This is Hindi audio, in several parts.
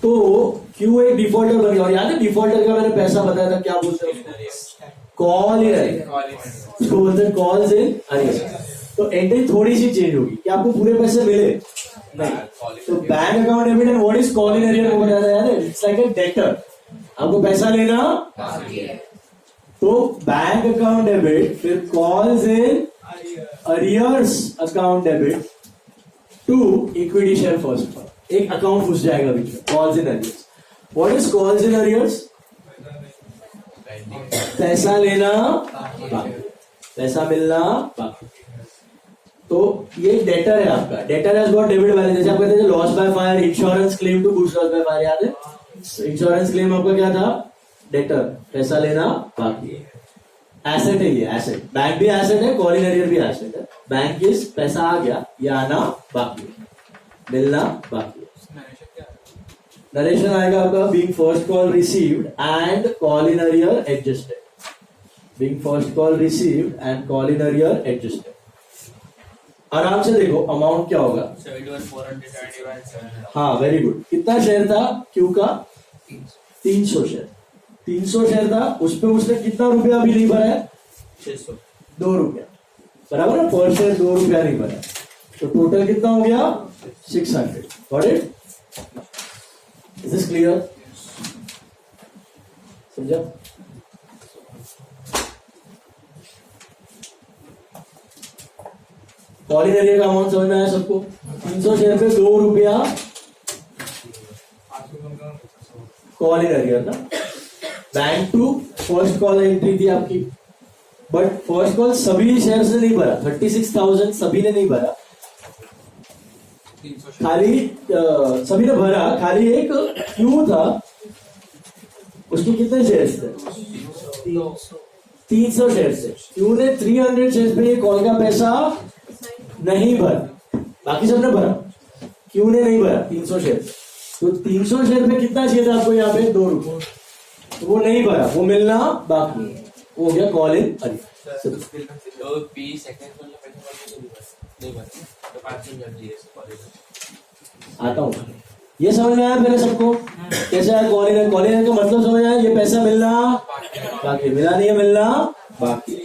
तो क्यू एक डिफॉल्टर बन गया। और याद है डिफॉल्टर का मैंने पैसा बताया था, क्या बोलते हैं कॉल इन अरियर, उसको बोलते हैं कॉल्स इन अरियर। तो एंट्री थोड़ी सी चेंज होगी कि आपको पूरे पैसे मिले नहीं। तो bank account debit and what is call in arrear, वो बताया यार, इट्स लाइक ए डेटर, आपको पैसा लेना तो बैंक अकाउंट डेबिट, फिर calls in arrears account debit to equity share first, एक अकाउंट घुस जाएगा बीच में, calls in arrears. What is calls in arrears? पैसा लेना बाकी, पैसा मिलना बाकी। तो ये डेटर है आपका, debtor has got debit balance. जैसे आप कहते हैं loss by fire, insurance claim to goods loss by fire, याद है इंश्योरेंस क्लेम आपका क्या था? डेटर, पैसा लेना बाकी। एसेट है ये, एसेट, बैंक भी एसेट है, कॉल इन अरियर भी एसेट है। बैंक इज पैसा आ गया, ये आना बाकी, मिलना बाकी। नरेशन आएगा आपका being first call received and call in arrear adjusted, being first call received and call in arrear adjusted. आराम से देखो अमाउंट क्या होगा, 71,471। हाँ वेरी गुड। कितना शेयर था क्यू का? 300 शेयर, 300 शेयर था, उस पर उसने कितना रुपया अभी नहीं भरा है? 600, 2 रुपया, बराबर है, पर शेयर 2 रुपया नहीं भरा, तो टोटल कितना हो गया? 600। Got it? Is this clear? समझा? कॉल इन अरियर का अमाउंट समझ में आया सबको? 300 शेयर पे 2 रुपया कॉल इन अरियर ना। Bank to first call entry थी आपकी, बट फर्स्ट कॉल सभी शेयर से नहीं भरा, 36,000 सभी ने नहीं भरा, खाली सभी ने भरा, खाली एक क्यू था, उसके कितने शेयर्स थे? 300 शेयर से। क्यू ने 300 शेयर पे ये कॉल का पैसा नहीं भरा, बाकी सबने भरा, क्यू ने नहीं भरा 300 शेयर। तो 300 शेयर पे कितना चाहिए था आपको यहाँ पे? 2 रुपये, तो वो नहीं भरा, वो मिलना बाकी, वो हो गया कॉल इन अरियर। आता हूँ, ये समझ में आया पहले सबको कैसे आया कॉल इन? कॉल इन का मतलब समझ आया, ये पैसा मिलना बाकी, मिला नहीं है, मिलना बाकी।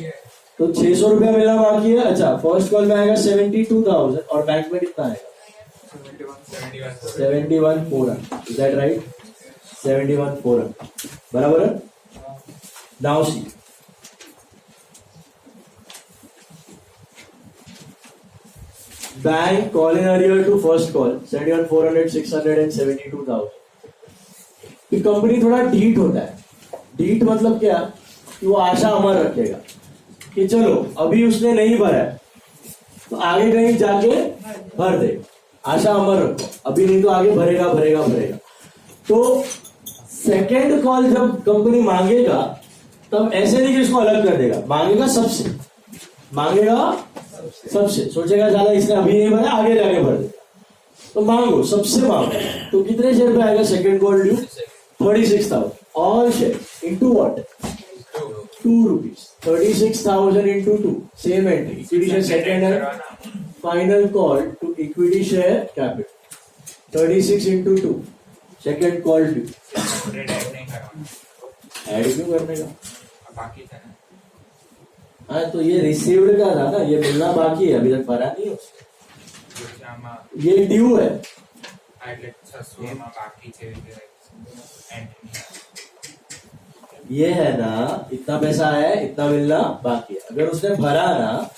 तो 600 रुपया मिलना बाकी है। अच्छा, फर्स्ट कॉल में आएगा 72,000 और बैंक में कितना आएगा? 71,400। Is that right? 71,400 बराबर है। Now see, bank call in arrear to first call 71,400, 600 and 72,000। ये कंपनी थोड़ा डीट होता है। डीट मतलब क्या? कि वो आशा अमर रखेगा कि चलो अभी उसने नहीं भरा है तो आगे कहीं जाके भर दे, आशा अमर रखो, अभी नहीं तो आगे भरेगा भरेगा भरेगा। तो सेकेंड कॉल जब कंपनी मांगेगा तब ऐसे नहीं कि इसको अलग कर देगा, मांगेगा सबसे, मांगेगा सबसे, सोचेगा ज्यादा इसने अभी नहीं भरा, आगे जाके भर देगा, तो मांगो, सबसे मांगो। तो कितने शेयर पे आएगा second call due? 36,000 all share into what? 2 rupees, 36,000 into 2, same entry, equity share second and final call to equity share capital, 36 into 2, second call due। Add क्यों करने का? बाकी था ना। हाँ, तो ये रिसीव्ड का था ना, ये मिलना बाकी है, अभी तक भरा नहीं है, ये ड्यू है। ये है ना, इतना पैसा आया है, इतना मिलना बाकी है। अगर उसने भरा ना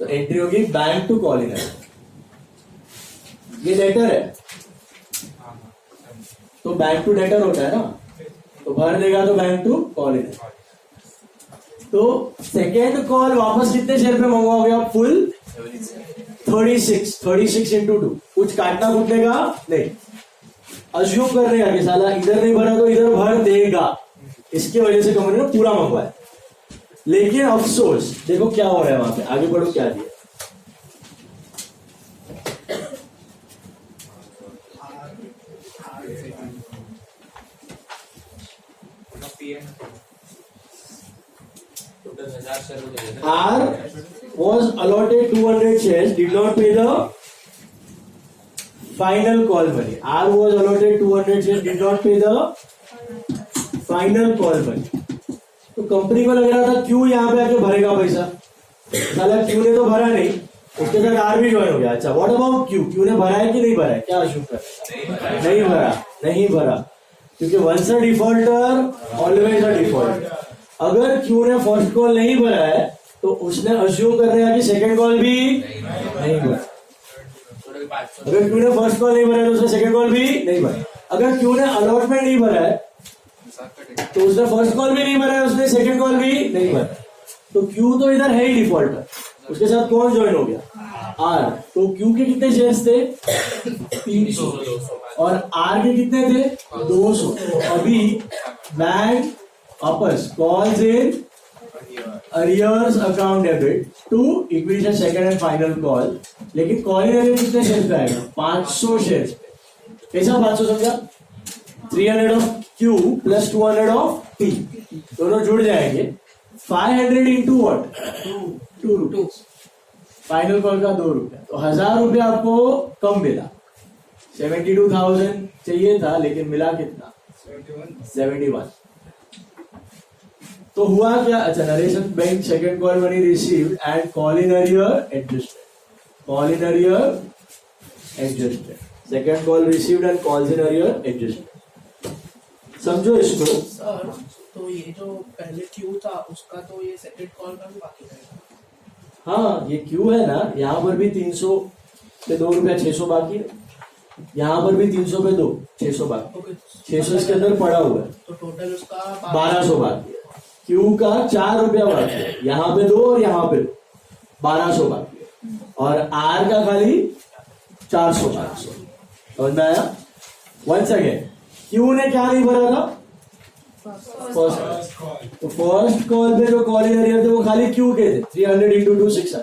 तो एंट्री होगी bank to call in arrear, ये डेटर है तो बैंक टू डेटर होता है ना, तो भर देगा तो bank to call in arrear. तो सेकेंड कॉल वापस कितने शेयर पे मंगवाओगे आप? फुल 36 into 2, कुछ काटना कूटने का नहीं, अज्यूम करने का कि साला इधर नहीं भरा तो इधर भर देगा, इसकी वजह से कंपनी ने पूरा मंगवाया। लेकिन अफसोस देखो क्या हो रहा है वहां पे, आगे बढ़ो, क्या दिया? R was allotted 200 shares, did not pay the final call money. R was allotted 200 shares, did not pay the final call money. तो कंपनी को लग रहा था क्यू यहाँ पे आके भरेगा पैसा. साला क्यू ने तो भरा नहीं, उसके साथ आर भी ज्वाइन हो गया. अच्छा, व्हाट अबाउट क्यू? क्यू ने भरा है कि नहीं भरा है? क्या अश्यूम कर? नहीं भरा, क्योंकि once a defaulter always a defaulter. अगर क्यू ने फर्स्ट कॉल नहीं भरा है तो उसने अश्यूम कर रहा है कि सेकंड कॉल भी नहीं भरा. अगर क्यू ने फर्स्ट कॉल नहीं भरा है तो उसने सेकंड कॉल भी नहीं भरा. अगर क्यू ने अलॉटमेंट नहीं भरा है तो उसने फर्स्ट कॉल भी नहीं भरा है, उसने सेकंड कॉल भी नहीं भरा. तो क्यू तो इधर है ही डिफॉल्टर. उसके साथ कौन ज्वाइन हो गया? आर. तो क्यू के कितने शेयर्स थे? 300. और आर के कितने थे? 200. अभी बैंक वापस calls in arrears account debit to equity second and final call. लेकिन कॉल इन अरियर कितने शेयर पे आएगा? 500 शेयर. कैसा 500 समझा? 300 of Q plus 200 of T, दोनों जुड़ जाएंगे. 500 into what? 2 rupees. Final call का 2 रुपया. तो 1000 रुपया आपको कम मिला. 72,000 चाहिए था, लेकिन मिला कितना? 71. तो हुआ क्या? अच्छा, narration bank second call money received and call in arrear adjusted. Call in arrear adjusted. Second call received and calls in arrear adjusted. समझो इसको. सर, तो ये जो पहले क्यू था उसका तो ये सेकंड कॉल का भी बाकी रहेगा. हाँ, ये क्यू है ना, यहाँ पर भी 300 पे 2 रुपया 600 बाकी है. यहाँ पर भी 300 पे 2 600 बाकी. 600 इसके अंदर पड़ा हुआ है, तो टोटल उसका 1200 बाकी है. क्यू का 4 रुपया बाकी है. यहाँ पे 2 और यहाँ पे 1200 बाकी है. और आर का खाली 400 500. समझ में आया? वंस अगेन, क्यू ने क्या नहीं भरा था? फर्स्ट. तो फर्स्ट कॉल पे जो कॉल इन अरियर थे वो खाली क्यू के थे, 300 इंटू 2 600.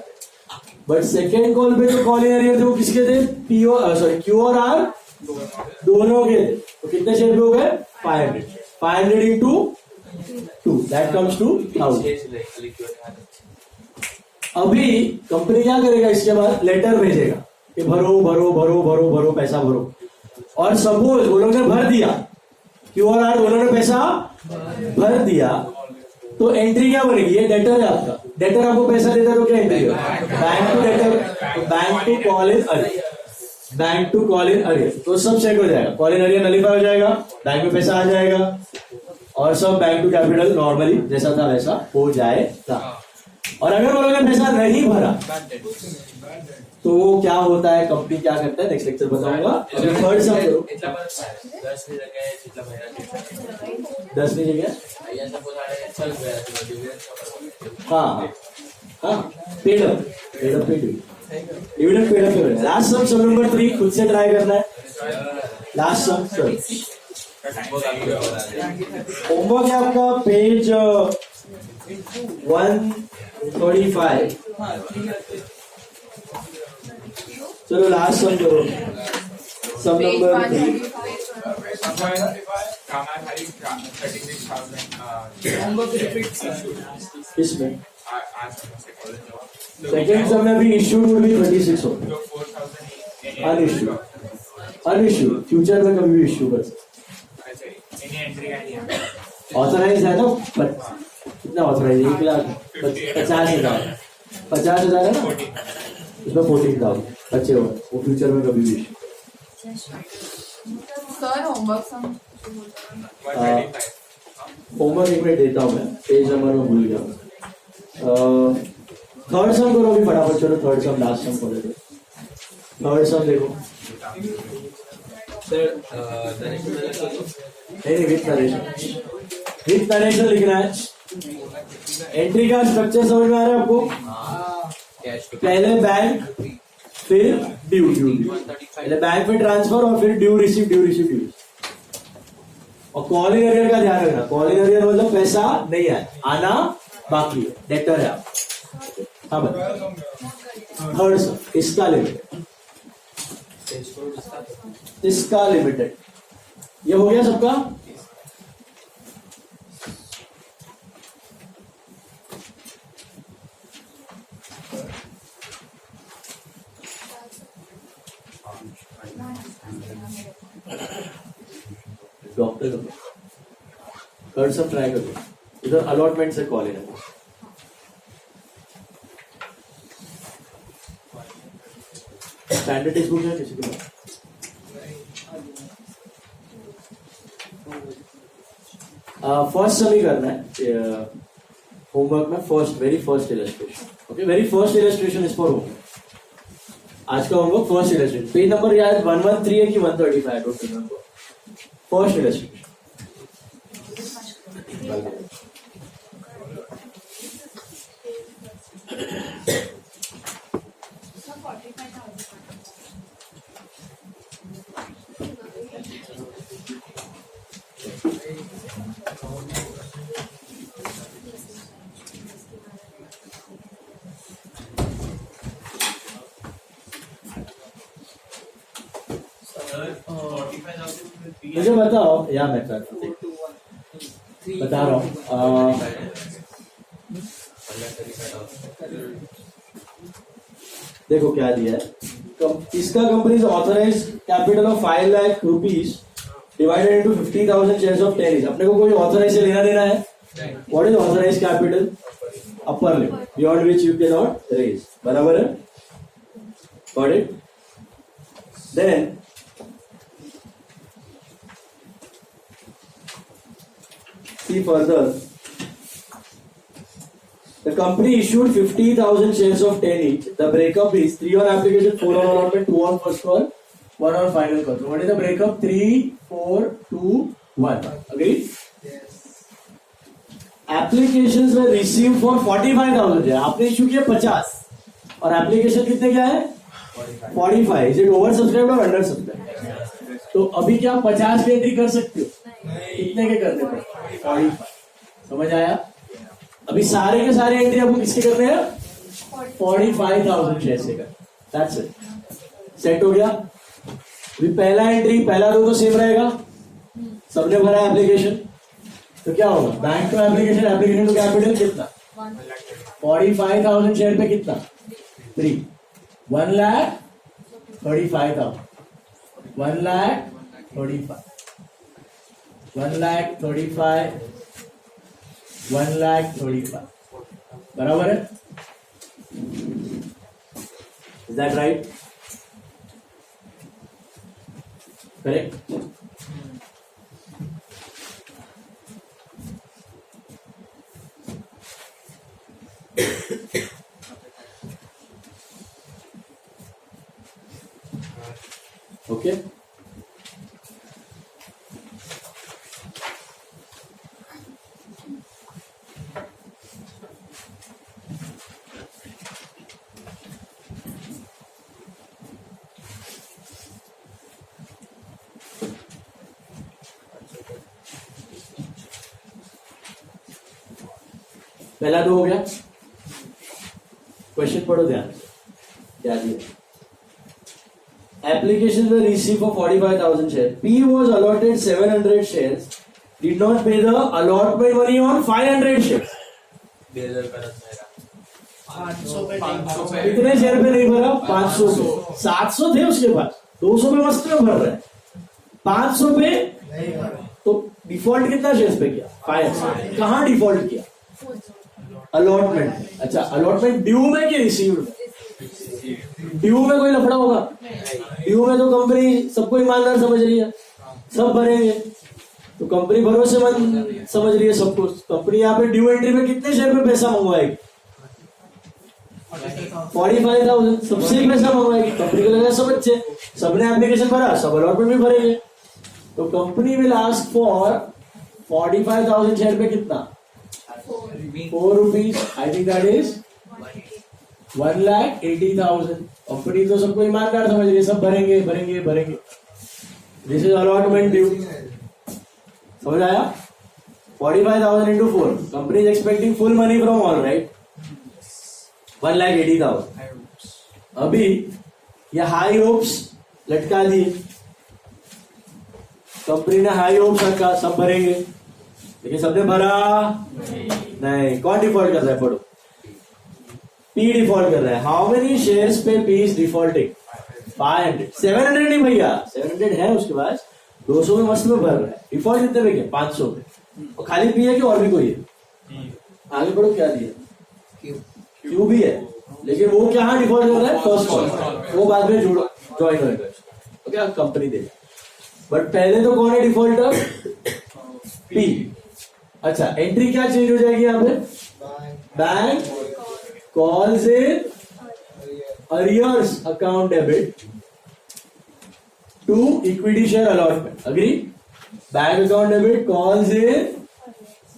बट सेकेंड कॉल पे जो कॉल इन अरियर थे वो किसके थे? पीओ सॉरी क्यू और आर दोनों के थे. तो कितने शेयर पे हो गए? 500 इंटू 2, दैट कम्स टू 1000. अभी कंपनी क्या करेगा? इसके बाद लेटर भेजेगा कि भरो भरो भरो भरो भरो, पैसा भरो. और सपोज वो लोग ने भर दिया, क्यू और आर दोनों ने पैसा भर दिया, तो एंट्री क्या बनेगी? ये डेटर है आपका. डेटर आपको पैसा देता है तो क्या एंट्री है? Bank to debtor. Bank to call in arrear. Bank to call in arrear. तो सब सेट हो जाएगा. कॉल इन अरियर नलीफाई हो जाएगा, बैंक में पैसा आ जाएगा, और सब बैंक टू कैपिटल नॉर्मली जैसा था वैसा हो जाएगा. और अगर वो लोगों ने पैसा नहीं भरा तो वो क्या होता है, कंपनी क्या करता है, नेक्स्ट लेक्चर बताऊंगा. अभी थर्ड सम करो. 10 नहीं जगह. हाँ paid up dividend paid up. Last sum number 3 खुद से ट्राई करना है. लास्ट सम सर होमवर्क है आपका पेज 135. चलो लास्ट सम करो. सम नंबर 3. इसमें सेकेंड सम में भी इश्यूड वुड बी 26 हो. अनइश्यूड फ्यूचर में कभी भी इश्यू कर सकते. ऑथराइज है ना. कितना ऑथराइज? 1,50,000. 50,000 है ना, उसमें 14,000 बच्चे हो, वो फ्यूचर में कभी भी. सर होमवर्क होमवर्क एक मिनट देता हूँ मैं, पेज नंबर में भूल गया. थर्ड सम करो अभी फटाफट. चलो थर्ड सम लास्ट सम कर देते. थर्ड सम देखो. नहीं विथ नरेशन लिखना है. एंट्री का स्ट्रक्चर समझ में आ रहा है आपको? पहले बैंक, फिर ड्यू. पहले बैंक में ट्रांसफर और फिर ड्यू रिसीव. और कॉल इन अरियर का ध्यान रखना. कॉल इन अरियर मतलब पैसा नहीं आया, आना बाकी है, डेटर है आप. हाँ भाई. थर्ड सम इसका लिमिटेड. ये हो गया सबका. डॉक्टर कर सब ट्राई करो, इधर अलॉटमेंट से कॉल है। स्टैंडर्ड टेक्स्ट बुक है किसी के पास? फर्स्ट सभी करना है होमवर्क में, very first illustration. Okay, very first illustration is for homework. आज का homework first illustration, page number याद 113 है कि 135, डोंट रिमेंबर। फर्स्ट इलस्ट्रेशन मुझे बताओ, या मैं बता रहा हूँ। देखो क्या दिया है, इसका company authorised capital of 5 lakh rupees divided into 50,000 shares of 10 अपने को कोई ऑथराइज से लेना देना है। What is authorised capital? Upper limit beyond which you can not raise, बराबर है? Got it? Then see further, the company issued 50,000 shares of 10 each. The breakup is 3 on application, 4 on allotment, 2 on first call, 1 on final call. So what is the breakup? 3, 4, 2, 1. Agree? Yes. Applications were received for 45,000 है, आपने इशू किया 50 और एप्लीकेशन कितने क्या है? 45. इज इट ओवर सब्सक्राइब और अंडर सब्सक्राइब? तो अभी क्या 50 की एंट्री कर सकते हो? कितने के करने पड़े? 45. समझ आया? अभी सारे के सारे एंट्री आपको किसके करने हैं? 45,000 शेयर से कर। दैट्स इट, सेट हो गया। अभी पहला एंट्री, पहला रो तो सेम रहेगा, सबने भरा एप्लीकेशन, तो क्या होगा? Bank to application, application to capital कितना? 45,000 शेयर पे कितना? 3, 1,35,000, 1,35,000, 1,35,000, 1,35,000, बराबर है? Is that right? Correct? Okay? पहला तो हो गया। क्वेश्चन पढ़ो ध्यान से, क्या दिया? Applications were received for 45,000 shares. P was allotted 700 shares. Did not pay the allotment money on 500 shares. 500 पे कितने शेयर पे नहीं भरा? 500 पे। 700 थे उसके पास, 200 पे मस्त में भर रहे हैं, 500 पे नहीं भरा। तो डिफॉल्ट कितना शेयर्स पे किया? 500। कहाँ डिफॉल्ट किया? अलॉटमेंट। अच्छा, अलॉटमेंट ड्यू में कि रिसीव्ड में? ड्यू में कोई लफड़ा होगा? ड्यू में तो कंपनी सबको ईमानदार समझ रही है, सब भरेंगे, तो कंपनी भरोसेमंद समझ रही है सबको। कंपनी यहाँ पे ड्यू एंट्री में कितने शेयर पे पैसा मंगवाएगी? 45,000 सबसे ही पैसा मंगवाएगी। कंपनी को लगा सब अच्छे, सबने एप्लीकेशन भरा, सब अलॉटमेंट भी भरेंगे, तो company will ask for 45,000 share पे कितना? 4 rupees. I think that is 1,80,000। Company तो सबको ईमानदार समझ रही है, सब भरेंगे भरेंगे भरेंगे। This is allotment due. समझ आया? 45,000 into 4, company is expecting full money from all, right? 1,80,000। अभी ये हाई होप्स लटका दिए, कंपनी ने हाई होप्स रखा, सब भरेंगे, लेकिन सबने भरा नहीं। कौन डिफॉल्ट कर रहा है? पढ़ो। पी डिफॉल्ट कर रहा है। हाउ मेनी शेयर्स पे पी इज डिफॉल्टिंग? 500 700 नहीं भैया, 700 है उसके पास, 200 में मस्त में भर रहा है। डिफॉल्ट कितने पे क्या, 500 पे, और खाली पी है कि और भी कोई है? आगे बढ़ो, क्या दिया, क्यू भी है, लेकिन वो क्या डिफॉल्ट कर रहा है, फर्स्ट कॉल, वो बाद में ज्वाइन होगा, ओके, कंपनी देगा। बट पहले तो कौन है डिफॉल्टर, पी। अच्छा, एंट्री क्या चेंज हो जाएगी यहाँ पे, bank calls in arrears account debit to equity share allotment. Agree? Bank account debit calls in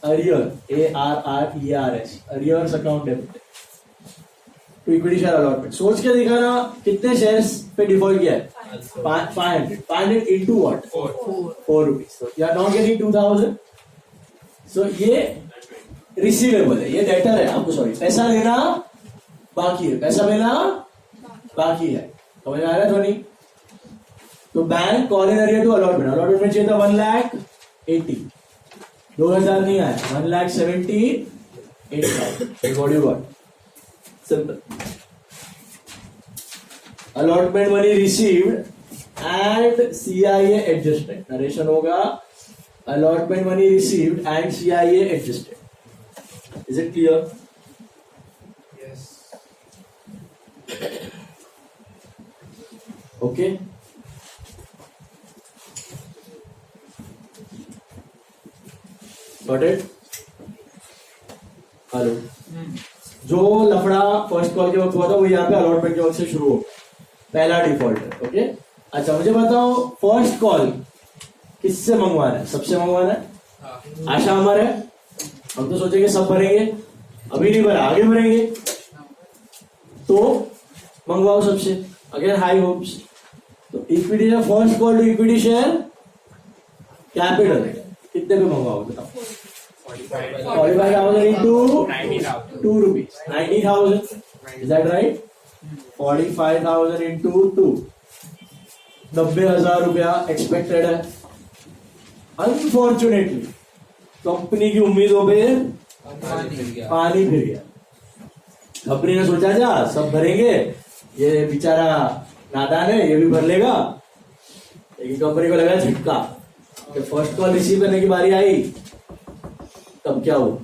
arrear, ARRERS, arrears account debit to equity share allotment. सोच के दिखाना कितने शेयर्स पे डिफॉल्ट किया है, 500 into what, 4 rupees. So you are not getting 2000. So ये रिसीवेबल है, ये डेटर है आपको, सॉरी, पैसा लेना बाकी है, पैसा लेना बाकी है, समझ में आ रहा है ध्वनि? तो bank call in arrear to allotment, allotment में चाहिए था 1,80,000, 2,000 नहीं आया, 1,78,000, what you got, simple. Allotment money received and CIA adjustment, narration होगा allotment money received and CIA adjusted. Is it clear? Okay, got it? Hello, जो लफड़ा फर्स्ट कॉल के वक्त हुआ था वो यहाँ पे अलॉटमेंट के वक्त से शुरू हो, पहला डिफॉल्ट है, ओके। अच्छा, मुझे बताओ फर्स्ट कॉल किससे मंगवाना है, सबसे मंगवाना है, आशा अमर है, हम तो सोचेंगे सब भरेंगे, अभी नहीं भरा, आगे भरेंगे, तो मंगवाओ सबसे, अगेन हाई होप्स। तो equity share, first call to equity share capital कितने पे मंगवाओ बताओ, 45,000 into 2 rupees, 90,000, is that right? 45,000 into 2, 90,000 रुपया एक्सपेक्टेड है। अनफॉर्चुनेटली कंपनी की उम्मीदों पे पानी फिर गया, कंपनी ने सोचा जा सब भरेंगे, ये बेचारा नादान है, ये भी भर लेगा, लेकिन कंपनी को लगा झटका, फर्स्ट कॉल रिसीव करने की बारी आई, तब क्या हुआ,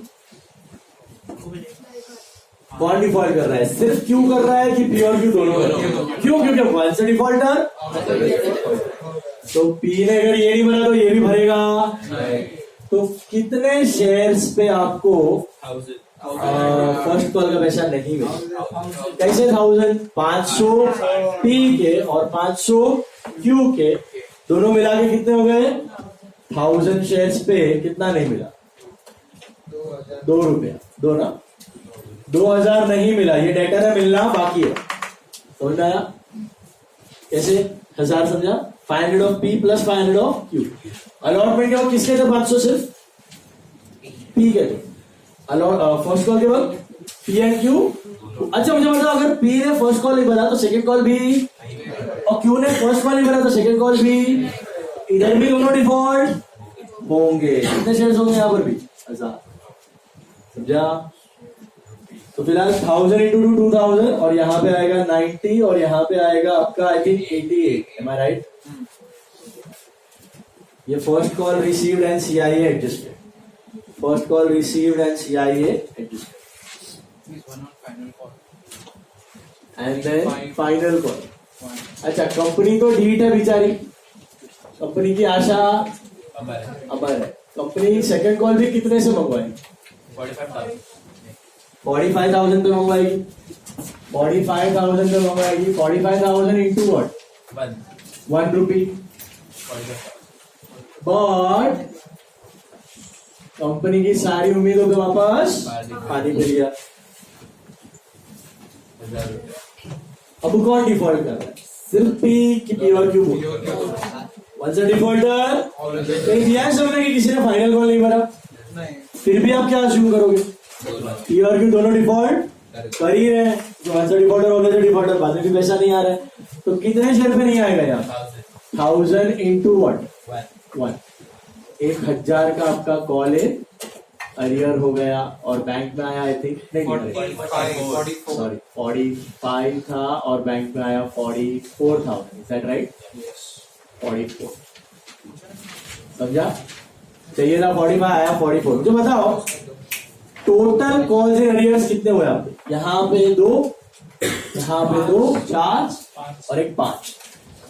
कौन डिफॉल्ट कर रहा है, सिर्फ क्यू कर रहा है कि पी और क्यू दोनों कर रहा है? क्यों? क्योंकि वन से डिफॉल्टर, तो पी ने अगर ये नहीं भरा तो ये भी भरेगा, तो कितने शेयर्स पे आपको फर्स्ट कॉल का पैसा नहीं मिला? कैसे 1000? 500 पी के और 500 क्यू के दोनों मिला के कितने हो गए? 1000 शेयर्स पे कितना नहीं मिला? 2 रुपया, 2 ना, 2000 नहीं मिला, ये डेटा है, मिलना बाकी है, समझ आया? कैसे 1000 समझा? 500 of P plus 500 of Q. Allotment क्या हो, किसके थे 500? सिर्फ पी के थे। फर्स्ट कॉल के वक्त पी एंड क्यू। अच्छा मुझे बताओ, अगर पी ने फर्स्ट कॉल नहीं भरा तो सेकंड कॉल भी, और क्यू ने फर्स्ट कॉल नहीं भरा तो सेकंड कॉल भी, इधर भी दोनों डिफॉल्ट होंगे। कितने शेयर्स होंगे यहाँ पर भी? 1000, समझा? तो फिलहाल 1000 इंटू 2000, और यहाँ पे आएगा 90, और यहाँ पे आएगा आपका I think 88, am I right? ये first call received and CIA adjusted, first call received and CIA adjusted, and then final call. अच्छा, कंपनी तो डीट है बेचारी, कंपनी की आशा अमर है। कंपनी सेकंड कॉल भी कितने से मंगवाएगी? 45,000 पे मंगवाएगी, 45,000 पे मंगवाएगी। 45,000 into what? 1 rupee. But company की सारी उम्मीदों पे वापस पानी फिर गया। अब कौन डिफॉल्ट कर रहा है? सिर्फ पी की पी और क्यू? वन से डिफॉल्टर कहीं दिया है समझने कि किसी ने फाइनल कॉल नहीं भरा, फिर भी आप क्या अज्यूम करोगे? पी और क्यू दोनों डिफॉल्ट कर ही रहे हैं, जो वन से डिफॉल्टर होने से डिफॉल्टर बाद में भी पैसा नहीं आ रहा है, तो कितने शेयर पे नहीं आएगा यहाँ? 1000 इंटू व्हाट? 1। 1000 का आपका कॉल है अरियर हो गया और बैंक में आया आई थिंक नहीं 44. सॉरी 45 था और बैंक में आया 44,000. Is that right? Yes. 44 समझा? चाहिए था 45 आया 44. मुझे बताओ टोटल कॉल्स इन अरियर्स कितने हुए आपके? यहाँ पे 2, यहाँ पे 2, 4 और एक 5.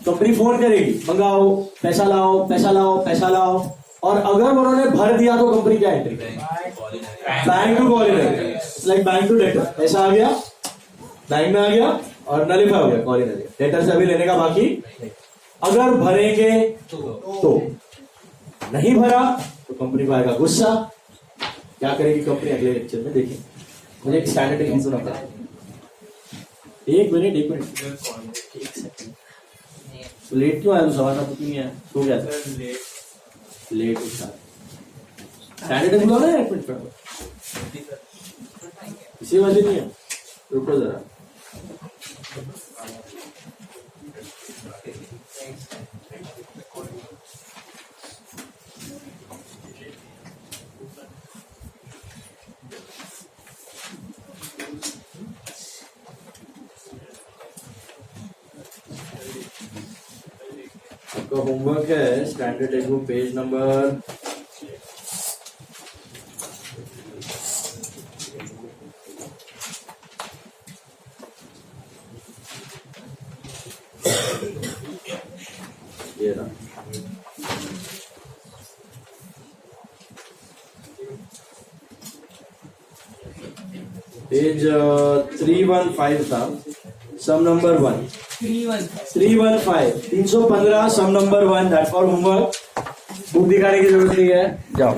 कंपनी फोन करेगी मंगाओ पैसा लाओ पैसा लाओ पैसा लाओ, और अगर उन्होंने भर दिया तो कंपनी क्या एंट्री? बैंक टू कॉलिनरी, लाइक बैंक टू डेटर. पैसा आ गया बैंक में आ गया और नलिफाई हो गया कॉलिनरी. डेटर से अभी लेने का बाकी नहीं. अगर भरेंगे तो नहीं भरा तो कंपनी को आएगा गुस्सा. क्या करेगी कंपनी अगले लेक्चर में देखिए. मुझे एक स्टैंडर्ड टेक्निक सुना था. एक मिनट एक सेकंड. लेट क्यों आया तू? सवा 7 नहीं आया? सो गया था लेट उठा. स्टैंडर्ड बुला ना एक मिनट. इसी वजह नहीं है. रुको जरा. आपका होमवर्क है standard text book page number 315 था. Sum number 1 315 315 sum number 1. That for homework. Book दिखाने की जरूरत नहीं है. जाओ.